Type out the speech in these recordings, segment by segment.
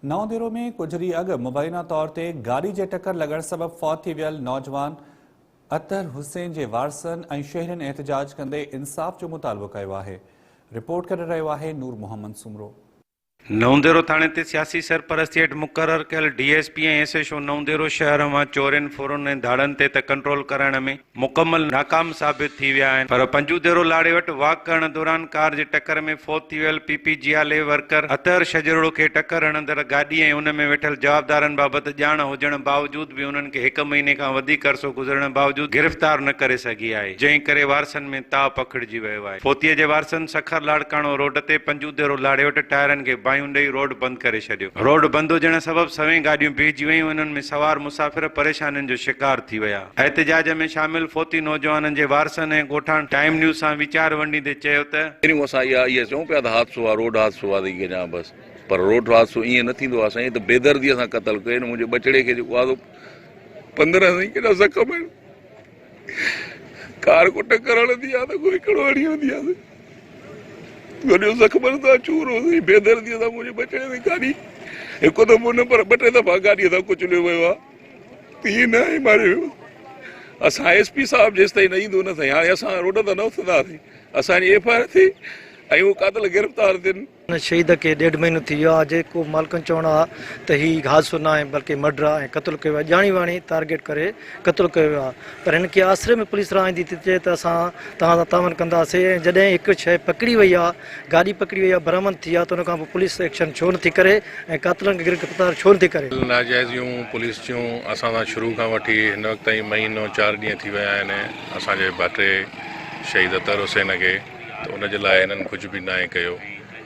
नवदेरो में कुछ ॾींहं अॻु मुबैना तौर ते गाड़ी जे टक्कर लॻण सबबि फौत थी वियल नौजवान अतर हुसैन जे वारसनि ऐं शहरियुनि एहतजाज कंदे इंसाफ़ जो मुतालबो कयो आहे। रिपोर्ट करे रहियो आहे नूर मोहम्मद सुमरो। नवदेरो थाणे ते सियासी सरपरस्ती हेठि मुक़रर कयल डीएसपी ऐं एसएचओ नवदेरो शहर मां चोरियुनि फुरुनि ऐं धाड़नि ते कंट्रोल करण में मुकमल नाकाम साबित थी विया आहिनि। पर पंजूदेरो लाड़े वटि वाक करण दौरान कार जे टक्कर में फौत थी वियल पीपीजीआले वर्कर अतर शजरो खे टक्कर हणंदड़ गाॾी ऐं उन में वेठल जवाबदारनि बाबति ॼाण हुजण बावजूद भी उन्हनि खे 1 महीने खां वधीक अरसो गुज़रण बावजूद गिरफ़्तार न करे सघी आहे, जंहिं करे वारसनि में ताव पखिड़िजी वियो आहे। फौतीअ जे वारसनि सखर लाड़काणो रोड ते पंजूदेरो लाड़े वटि टायरनि खे रोड बंद करे छॾियो। रोड बंद हुजण सबब सवें गाड़ियूं बीहजी वयूं। उन्हनि में सवार मुसाफ़िर परेशानियुनि जो शिकार थी विया। एहतजाज में शामिल फौती नौजवाननि जे वारसनि ऐं ॻोठाण टाइम न्यूज़ सां वीचार वंडींदे चयो त असां इहा चऊं पिया त हादसो आहे, रोड हादसो आहे त बसि, पर रोड हादसो ईअं न थींदो आहे साईं। त बेदर्दीअ सां क़तल कयो मुंहिंजे बचड़े खे जेको आहे 15 साईं केॾा ज़ख़्म आहिनि। कार को टक्कर हणंदी आहे त कोई हिकिड़ो हणी वेंदी आहे, वॾो ज़ख़्म सां चूर हो। बेदर्दीअ सां मुंहिंजे बचड़े में गाॾी हिकु दफ़ो न पर 2 दफ़ा गाॾीअ सां कुचलियो वियो आहे। त ईअं न आहे मारे वियो। असां एसपी साहिबु जेसि ताईं न ईंदो न साईं, हाणे असां रोड ते न उथंदासीं। असांजी एफआईआर थी ऐं उहो कातल गिरफ़्तार थियनि। शहीद के 1.5 महीनो थी वियो आहे। जेको मालिकनि चवणो आहे त हीउ हादसो न आहे बल्कि मर्डर आहे ऐं क़तलु कयो आहे, ॼाणी वाणी टारगेट करे क़तलु कयो आहे। पर हिनखे आसिरे में पुलिस रहंदी थी चए त असां तव्हां सां तावन कंदासीं। ऐं जॾहिं हिकु शइ पकड़ी वई आहे, गाॾी पकड़ी वई आहे, बरामद थी आहे, त उन खां पोइ पुलिस एक्शन छो नथी करे ऐं कातलनि खे गिरफ़्तार छो नथी करे। नाजाइज़ियूं पुलिस जूं असां सां शुरू खां वठी हिन वक़्त ताईं महीनो 4 ॾींहं थी विया आहिनि। असांजे भाटे शहीद अतर हुसैन खे त उनजे लाइ हिननि कुझु बि न आहे कयो।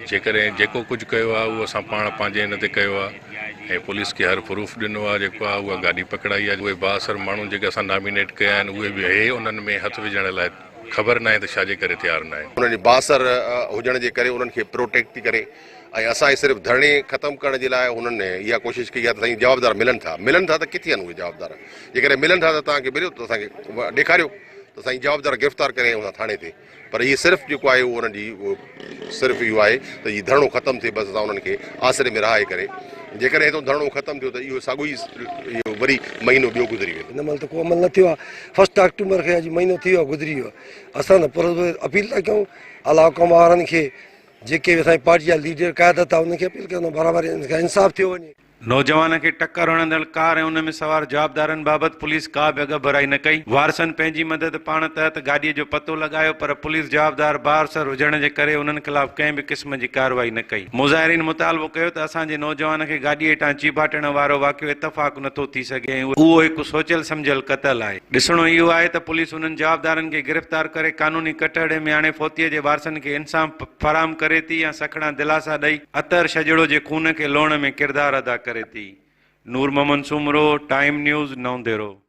जेकॾहिं जेको कुझु कयो आहे उहो असां पाण पंहिंजे हिन ते कयो आहे ऐं पुलिस खे हर प्रूफ ॾिनो आहे। जेको आहे उहा गाॾी पकड़ाई आहे। उहे बासर माण्हू जेके असां नॉमिनेट कया आहिनि उहे बि हे उन्हनि में हथ विझण लाइ ख़बर न आहे त छाजे करे तयारु न आहे। उन्हनि बासर हुजण जे करे उन्हनि खे प्रोटेक्ट थी करे ऐं असां सिर्फ़ु धरणे ख़तमु करण जे लाइ हुननि इहा कोशिशि कई आहे त साईं जवाबदार मिलनि था त किथे आहिनि उहे जवाबदार। जेकॾहिं मिलनि था त तव्हांखे मिलियो त असांखे ॾेखारियो त साईं जवाबदार गिरफ़्तार करे उन थाणे ते। पर हीअ सिर्फ़ु जेको आहे उहो उन्हनि जी सिर्फ़ु इहो आहे त हीउ धरणो ख़तमु थिए, बसि असां उन्हनि खे आसिरे में रहाए करे। जेकॾहिं हितो धरणो ख़तमु थियो त इहो साॻियो ई इहो वरी महीनो ॿियो गुज़री वेंदो। हिन महिल त को अमल न थियो आहे। 1 अक्टूबर खे अॼु महीनो थी वियो आहे, गुज़री वियो आहे। असां त अपील था कयूं आला हुकूम वारनि खे, जेके असांजी पार्टी जा लीडर क़यादत आहे उनखे अपील कंदो बराबरि इंसाफ़ थियो वञे। नौजवान खे टक्कर हणंदड़ कार ऐं उन में सवार जवाबदारनि बाबति पुलिस का बि अॻभराई न कई। वारसनि पंहिंजी मदद पाण तहत गाॾीअ जो पतो लॻायो, पर पुलिस जवाबदार बारसर हुजण जे करे उन्हनि ख़िलाफ़ कंहिं बि क़िस्म जी कार्रवाई न कई। मुज़ाहिरीन मुतालबो कयो त असांजे नौजवान खे गाॾी हेठां चीबाटण वारो वाक़ियो इतफ़ाक़ नथो थी सघे ऐं उहो हिकु सोचियल सम्झियल क़तल आहे। ॾिसणो इहो आहे त पुलिस उन्हनि जवाबदारनि खे गिरफ़्तार करे कानूनी कटहरे में हाणे फौतीअ जे वारसनि खे इंसाफ़ फराहम करे थी या सखणा दिलासा ॾेई अतर शजड़ो जे खून खे लोहण में किरदारु अदा करे थी। नूर मोहम्मद सुमरो, टाइम न्यूज़, नवदेरो।